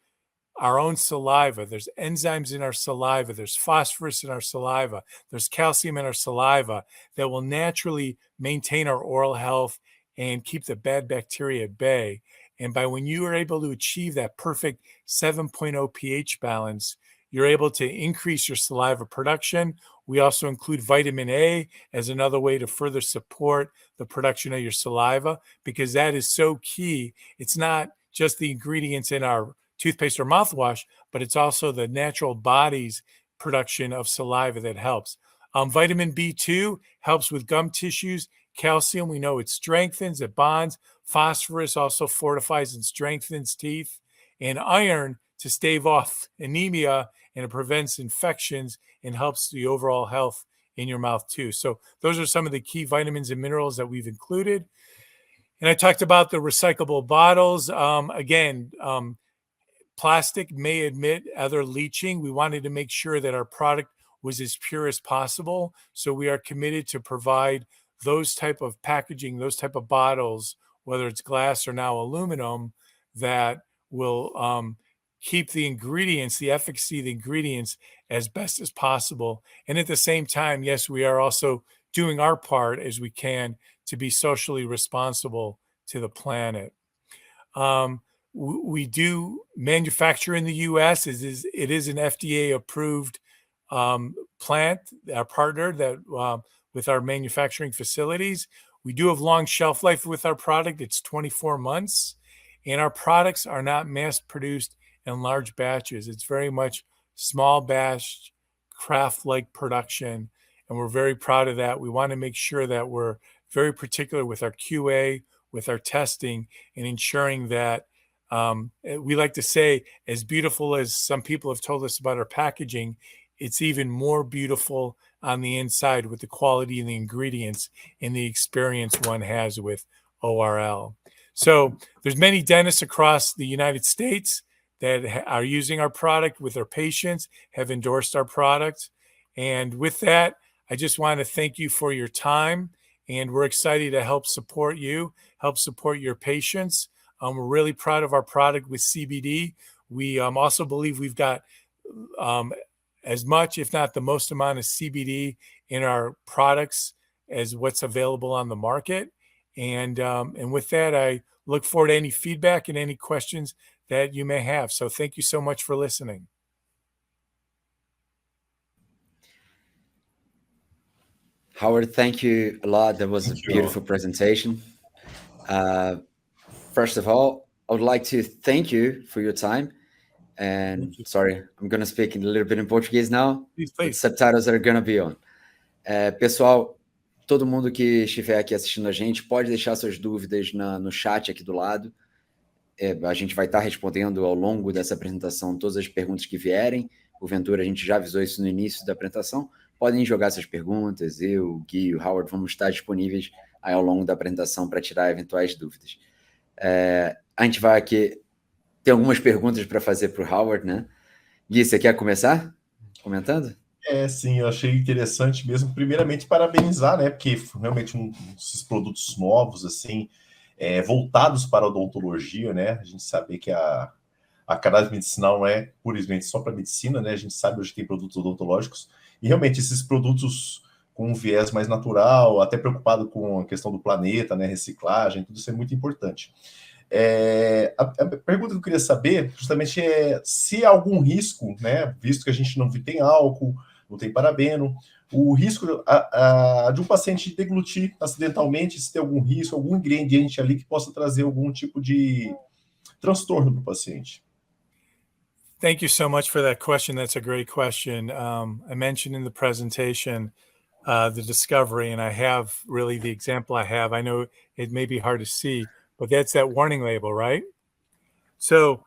our own saliva. There's enzymes in our saliva. There's phosphorus in our saliva. There's calcium in our saliva that will naturally maintain our oral health and keep the bad bacteria at bay. And by when you are able to achieve that perfect 7.0 pH balance, you're able to increase your saliva production. We also include vitamin A as another way to further support the production of your saliva, because that is so key. It's not just the ingredients in our toothpaste or mouthwash, but it's also the natural body's production of saliva that helps. Vitamin B2 helps with gum tissues. Calcium, we know it strengthens, it bonds. Phosphorus also fortifies and strengthens teeth. And iron to stave off anemia, and it prevents infections and helps the overall health in your mouth too. So those are some of the key vitamins and minerals that we've included. And I talked about the recyclable bottles. Plastic may admit other leaching. We wanted to make sure that our product was as pure as possible. So we are committed to provide those type of packaging, those type of bottles, whether it's glass or now aluminum, that will keep the ingredients, the efficacy of the ingredients as best as possible. And at the same time, yes, we are also doing our part as we can to be socially responsible to the planet. We do manufacture in the U.S. It is an FDA-approved plant, our partner that with our manufacturing facilities. We do have long shelf life with our product. It's 24 months, and our products are not mass-produced in large batches. It's very much small batch, craft-like production, and we're very proud of that. We want to make sure that we're very particular with our QA, with our testing, and ensuring that we like to say, as beautiful as some people have told us about our packaging, it's even more beautiful on the inside with the quality and the ingredients and the experience one has with ORL. So there's many dentists across the United States that are using our product with their patients, have endorsed our product. And with that, I just want to thank you for your time. And we're excited to help support you, help support your patients. We're really proud of our product with CBD. We also believe we've got as much, if not the most amount of CBD in our products as what's available on the market. And with that, I look forward to any feedback and any questions that you may have. So thank you so much for listening. Howard, thank you a lot. That was a beautiful presentation. First of all, I would like to thank you for your time. And sorry, I'm going to speak a little bit in Portuguese now. Please. The subtitles are going to be on. Pessoal, todo mundo que estiver aqui assistindo a gente, pode deixar suas dúvidas no chat aqui do lado. A gente vai estar respondendo ao longo dessa apresentação todas as perguntas que vierem. Porventura, a gente já avisou isso no início da apresentação. Podem jogar essas perguntas. Eu, o Gui e o Howard vamos estar disponíveis aí ao longo da apresentação para tirar eventuais dúvidas. A gente vai aqui ter algumas perguntas para fazer para o Howard, né? Gui, você quer começar comentando? Sim, eu achei interessante mesmo. Primeiramente, parabenizar, né? Porque realmente esses produtos novos, assim, voltados para a odontologia, né? A gente sabe que a cannabis medicinal não é puramente só para medicina, né? A gente sabe hoje que tem produtos odontológicos. E realmente esses produtos com um viés mais natural, até preocupado com a questão do planeta, né? Reciclagem, tudo isso é muito importante. A pergunta que eu queria saber justamente é se há algum risco, né? Visto que a gente não tem álcool, não tem parabeno, o risco de um paciente deglutir acidentalmente, se tem algum risco, algum ingrediente ali que possa trazer algum tipo de transtorno para o paciente. Thank you so much for that question. That's a great question. I mentioned in the presentation the discovery, and I have really the example I have. I know it may be hard to see, but that's that warning label, right? So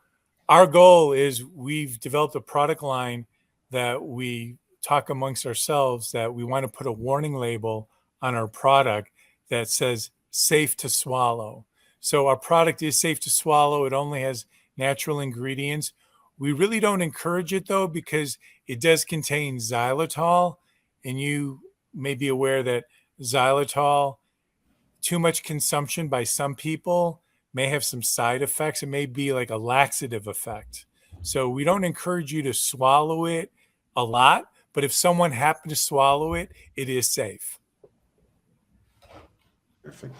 our goal is we've developed a product line that we talk amongst ourselves that we want to put a warning label on our product that says safe to swallow. So our product is safe to swallow. It only has natural ingredients. We really don't encourage it though, because it does contain xylitol, and you may be aware that xylitol, too much consumption by some people may have some side effects. It may be like a laxative effect. So we don't encourage you to swallow it a lot, but if someone happened to swallow it, it is safe. Perfeito.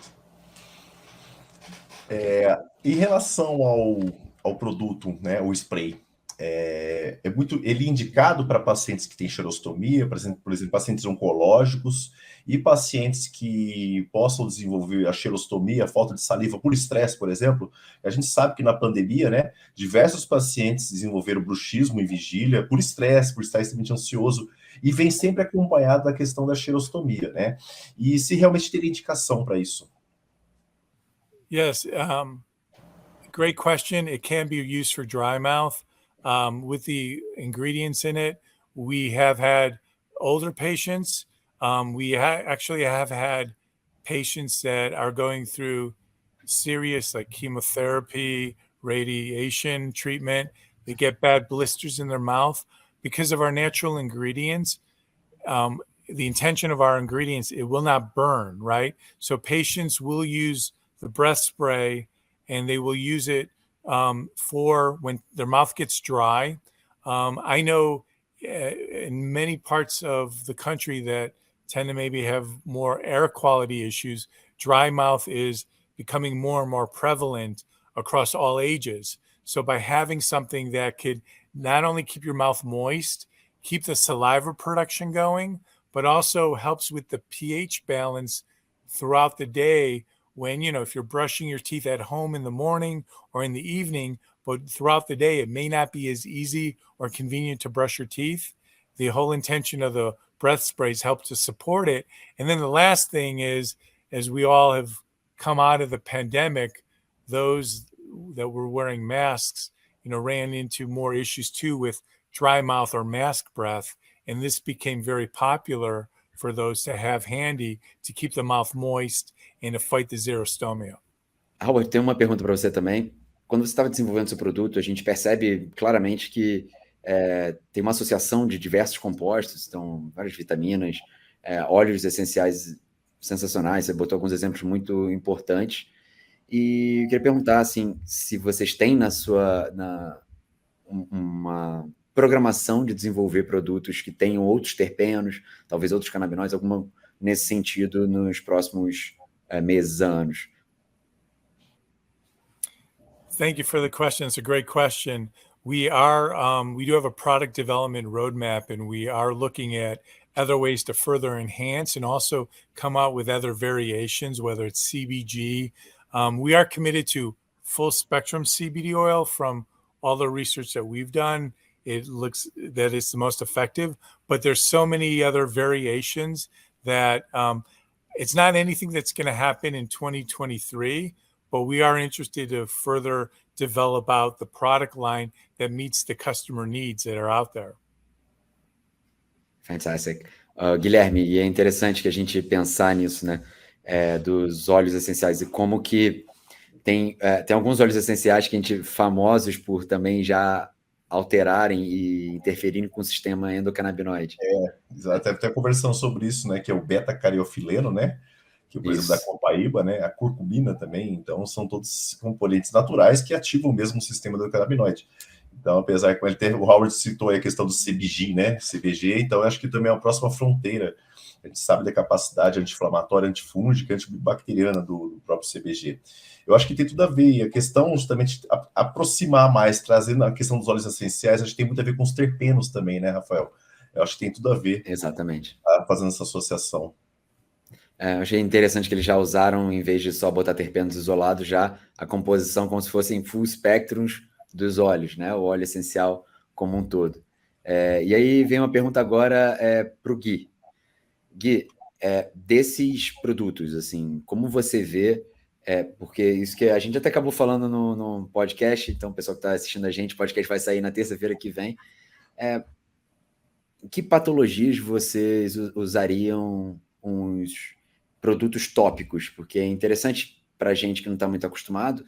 Em relação ao produto, né, o spray, ele é indicado para pacientes que têm xerostomia, por exemplo, pacientes oncológicos e pacientes que possam desenvolver a xerostomia, a falta de saliva por estresse, por exemplo. A gente sabe que na pandemia, né, diversos pacientes desenvolveram bruxismo em vigília por estresse, por estar extremamente ansioso, e vem sempre acompanhado da questão da xerostomia, né? E se realmente teria indicação para isso? Yes, great question. It can be used for dry mouth. With the ingredients in it, we have had older patients. We actually have had patients that are going through serious like chemotherapy, radiation treatment. They get bad blisters in their mouth because of our natural ingredients. The intention of our ingredients, it will not burn, right? So patients will use the breath spray and they will use it for when their mouth gets dry. I know in many parts of the country that tend to maybe have more air quality issues, dry mouth is becoming more and more prevalent across all ages. So by having something that could not only keep your mouth moist, keep the saliva production going, but also helps with the pH balance throughout the day when, if you're brushing your teeth at home in the morning or in the evening, but throughout the day, it may not be as easy or convenient to brush your teeth. The whole intention of the breath sprays help to support it. And then the last thing is, as we all have come out of the pandemic, those that were wearing masks, ran into more issues too with dry mouth or mask breath. And this became very popular for those to have handy to keep the mouth moist and to fight the xerostomia. Howard, tem uma pergunta para você também. Quando você estava desenvolvendo seu produto, a gente percebe claramente que tem uma associação de diversos compostos, então várias vitaminas, óleos essenciais sensacionais. Você botou alguns exemplos muito importantes. E eu queria perguntar assim, se vocês têm uma programação de desenvolver produtos que tenham outros terpenos, talvez outros canabinoides, alguma nesse sentido nos próximos meses, anos. Thank you for the question. It's a great question. We do have a product development roadmap, and we are looking at other ways to further enhance and also come out with other variations, whether it's CBG. We are committed to full spectrum CBD oil. From all the research that we've done, it looks that it's the most effective, but there's so many other variations that it's not anything that's going to happen in 2023, but we are interested to further develop out the product line that meets the customer needs that are out there. Fantastic. Guilherme, e é interessante que a gente pensar nisso, né? Dos óleos essenciais e como que tem alguns óleos essenciais que a gente famosos por também já alterarem e interferirem com o sistema endocannabinoide. Exato. Até conversando sobre isso, né? Que é o beta-cariofileno, né? Que, por exemplo, da copaíba, né? A curcumina também. Então, são todos componentes naturais que ativam mesmo o sistema endocannabinoide. Então, apesar que o Howard citou aí a questão do CBG, né? CBG, então eu acho que também é a próxima fronteira. A gente sabe da capacidade anti-inflamatória, antifúngica, antibacteriana do próprio CBG. Eu acho que tem tudo a ver. A questão justamente aproximar mais, trazendo a questão dos óleos essenciais, acho que tem muito a ver com os terpenos também, né, Rafael? Eu acho que tem tudo a ver. Exatamente. Fazendo essa associação. Eu achei interessante que eles já usaram, em vez de só botar terpenos isolados, já a composição como se fossem full spectrums dos óleos, né? O óleo essencial como um todo. E aí vem uma pergunta agora para o Gui. Gui, desses produtos, assim, como você vê, porque isso que a gente até acabou falando no podcast, então o pessoal que está assistindo a gente, o podcast vai sair na terça-feira que vem, que patologias vocês usariam uns produtos tópicos? Porque é interessante para a gente que não está muito acostumado,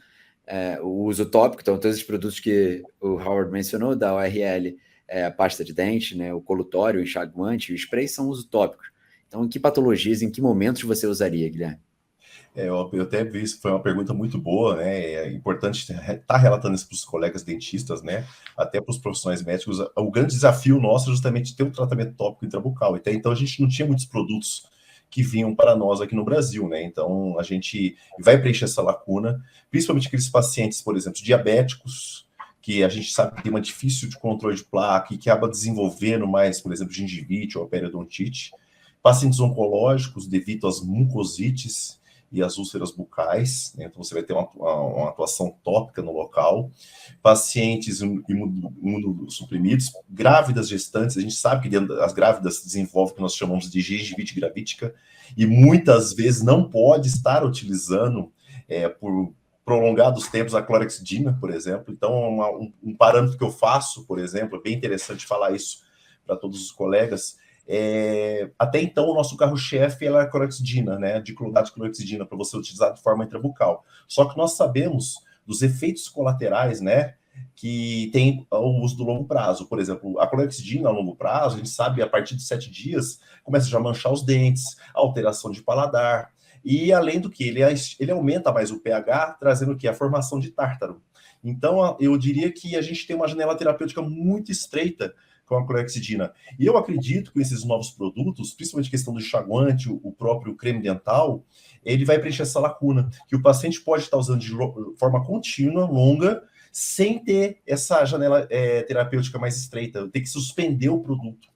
o uso tópico, então todos os produtos que o Howard mencionou, da ORL, a pasta de dente, né, o colutório, o enxaguante, o spray são uso tópicos. Então, em que patologias, em que momentos você usaria, Guilherme? Eu até vi isso, foi uma pergunta muito boa, né? É importante estar relatando isso para os colegas dentistas, né? Até para os profissionais médicos. O grande desafio nosso é justamente ter um tratamento tópico intrabucal. Até então, a gente não tinha muitos produtos que vinham para nós aqui no Brasil, né? Então, a gente vai preencher essa lacuna, principalmente aqueles pacientes, por exemplo, diabéticos, que a gente sabe que tem uma difícil de controle de placa e que acaba desenvolvendo mais, por exemplo, gengivite ou periodontite. Pacientes oncológicos devido às mucosites e às úlceras bucais, né? Então você vai ter uma atuação tópica no local. Pacientes imunossuprimidos, grávidas gestantes, a gente sabe que as grávidas desenvolvem o que nós chamamos de gengivite gravídica e muitas vezes não pode estar utilizando por prolongados tempos a clorexidina, por exemplo. Então um parâmetro que eu faço, por exemplo, é bem interessante falar isso para todos os colegas. Até então, o nosso carro-chefe era a clorexidina, né? Diclonato de clorexidina, para você utilizar de forma intrabucal. Só que nós sabemos dos efeitos colaterais, né? Que tem o uso do longo prazo. Por exemplo, a clorexidina a longo prazo, a gente sabe, a partir de 7 dias, começa já a manchar os dentes, alteração de paladar. E além do que, ele aumenta mais o pH, trazendo o que? A formação de tártaro. Então, eu diria que a gente tem uma janela terapêutica muito estreita com a clorexidina. E eu acredito que esses novos produtos, principalmente a questão do enxaguante, o próprio creme dental, ele vai preencher essa lacuna, que o paciente pode estar usando de forma contínua, longa, sem ter essa janela terapêutica mais estreita, ter que suspender o produto.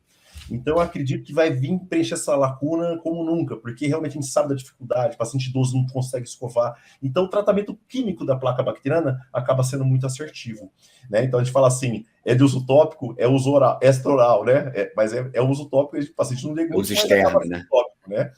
Então, eu acredito que vai vir preencher essa lacuna como nunca, porque realmente a gente sabe da dificuldade, o paciente idoso não consegue escovar. Então, o tratamento químico da placa bacteriana acaba sendo muito assertivo, né? Então, a gente fala assim, é de uso tópico, é uso oral, extra-oral, né? Mas é uso tópico, o paciente não liga muito, Uso externo, né? Tópico, né?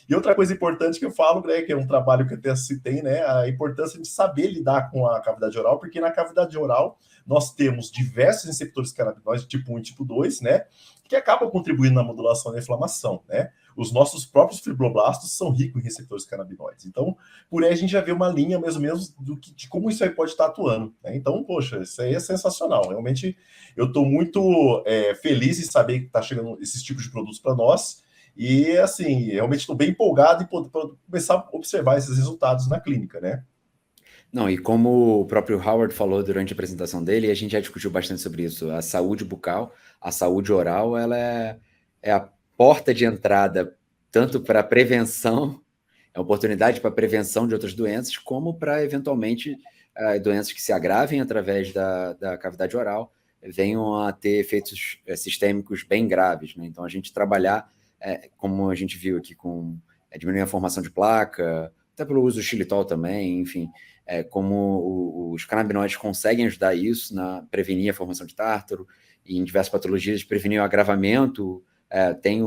E outra coisa importante que eu falo, né, que é um trabalho que eu até citei, né, a importância de saber lidar com a cavidade oral, porque na cavidade oral nós temos diversos receptores canabinoides, tipo 1 e tipo 2, né, que acabam contribuindo na modulação da inflamação, né? Os nossos próprios fibroblastos são ricos em receptores canabinoides. Então, por aí a gente já vê uma linha mais ou menos de como isso aí pode estar atuando, né? Então, poxa, isso aí é sensacional. Realmente, eu estou muito feliz em saber que está chegando esses tipos de produtos para nós. E, assim, realmente estou bem empolgado em poder começar a observar esses resultados na clínica, né? Não, e como o próprio Howard falou durante a apresentação dele, e a gente já discutiu bastante sobre isso, a saúde bucal, a saúde oral, ela é a porta de entrada tanto para prevenção, é oportunidade para prevenção de outras doenças, como para, eventualmente, doenças que se agravem através da cavidade oral, venham a ter efeitos sistêmicos bem graves, né? Então, a gente trabalhar, como a gente viu aqui, com diminuir a formação de placa, até pelo uso do xilitol também, enfim, como os canabinoides conseguem ajudar isso, prevenir a formação de tártaro, e em diversas patologias, prevenir o agravamento, tem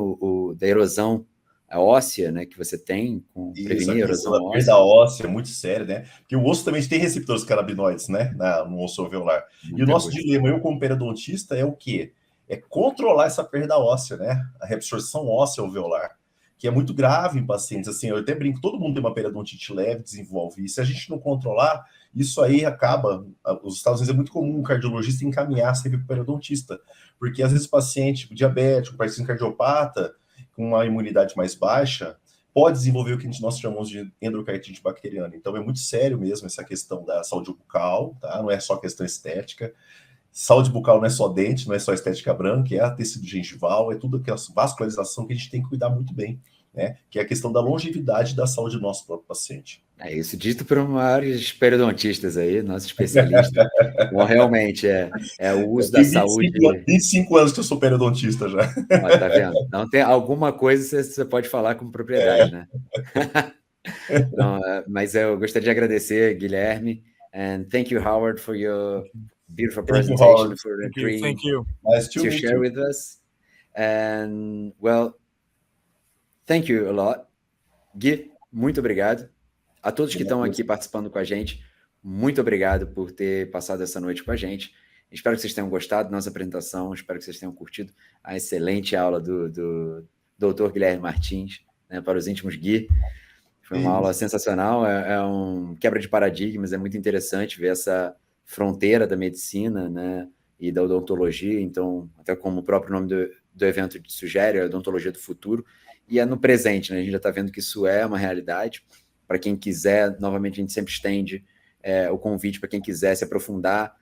da erosão óssea, né, que você tem, prevenir a erosão óssea. Perda óssea é muito séria, né? Porque o osso também tem receptores canabinoides, né, no osso alveolar. E o nosso dilema, eu como periodontista, é o quê? É controlar essa perda óssea, né? A reabsorção óssea alveolar, que é muito grave em pacientes. Assim, eu até brinco, todo mundo tem uma periodontite leve, desenvolve. E se a gente não controlar, isso aí acaba. Os Estados Unidos é muito comum um cardiologista encaminhar sempre para o periodontista, porque às vezes o paciente diabético, paciente cardiopata, com uma imunidade mais baixa, pode desenvolver o que nós chamamos de endocardiite bacteriana. Então é muito sério mesmo essa questão da saúde bucal, tá? Não é só questão estética. Saúde bucal não é só dente, não é só estética branca, é tecido gengival, é tudo aquela vascularização que a gente tem que cuidar muito bem, né? Que é a questão da longevidade da saúde do nosso próprio paciente. É isso dito por maiores periodontistas aí, nosso especialista. Bom, realmente, o uso da saúde... 25 anos que eu sou periodontista já. Ó, tá vendo? Não tem alguma coisa você pode falar com propriedade, né? Não, mas eu gostaria de agradecer, Guilherme, and thank you, Howard, for your beautiful presentation, for agreeing to share with us. And, well, thank you a lot. Gui, muito obrigado. A todos que estão aqui participando com a gente, muito obrigado por ter passado essa noite com a gente. Espero que vocês tenham gostado da nossa apresentação, espero que vocês tenham curtido a excelente aula do Dr. Guilherme Martins, né, para os íntimos Gui. Foi uma aula sensacional, é um quebra de paradigmas, é muito interessante ver essa fronteira da medicina, né, e da odontologia. Então, até como o próprio nome do evento sugere, a odontologia do futuro, e é no presente, né? A gente já está vendo que isso é uma realidade. Para quem quiser, novamente, a gente sempre estende o convite para quem quiser se aprofundar.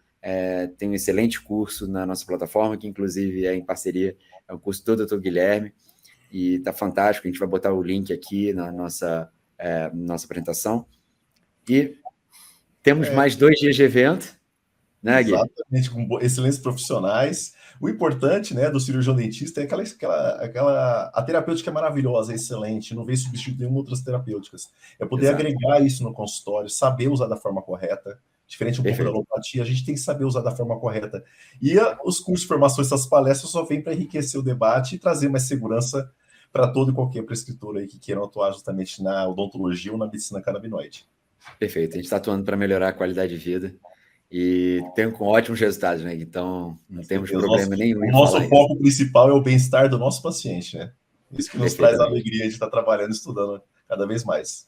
Tem um excelente curso na nossa plataforma, que inclusive é em parceria, é o curso do Dr. Guilherme, e está fantástico. A gente vai botar o link aqui na nossa apresentação. E temos mais 2 dias de evento, né, Gui? Exatamente, com excelentes profissionais. O importante, né, do cirurgião dentista é a terapêutica é maravilhosa, é excelente, não vem substituir nenhuma outras terapêuticas. É poder agregar isso no consultório, saber usar da forma correta. Diferente um pouco da alopatia, a gente tem que saber usar da forma correta. E os cursos de formação, essas palestras só vêm para enriquecer o debate e trazer mais segurança para todo e qualquer prescritor aí que queira atuar justamente na odontologia ou na medicina canabinoide. Perfeito, a gente está atuando para melhorar a qualidade de vida e tem com ótimos resultados, né? Então não temos problema nenhum. O nosso foco principal é o bem-estar do nosso paciente, né? Isso que nos traz a alegria de estar trabalhando, estudando cada vez mais.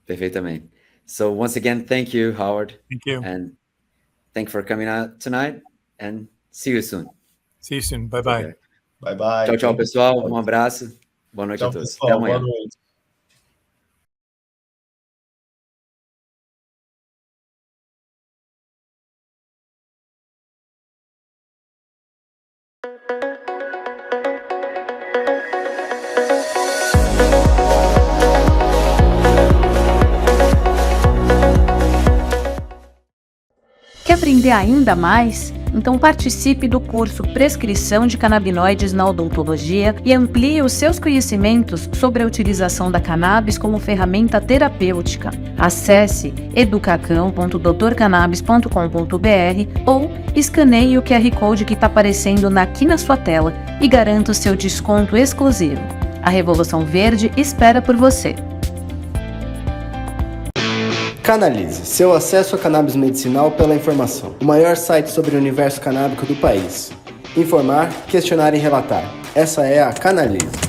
Perfeitamente. So once again, thank you, Howard. Thank you. And thank you for coming out tonight, and see you soon. See you soon. Bye-bye. Okay. Bye-bye. Tchau, tchau, pessoal. Um abraço. Boa noite a todos. Pessoal. Até amanhã. Boa noite. Quer aprender ainda mais? Então participe do curso Prescrição de Canabinoides na Odontologia e amplie os seus conhecimentos sobre a utilização da cannabis como ferramenta terapêutica. Acesse educacão.doutorcannabis.com.br ou escaneie o QR Code que está aparecendo aqui na sua tela e garanta o seu desconto exclusivo. A Revolução Verde espera por você. Canalise, seu acesso a cannabis medicinal pela informação. O maior site sobre o universo canábico do país. Informar, questionar e relatar. Essa é a Canalise.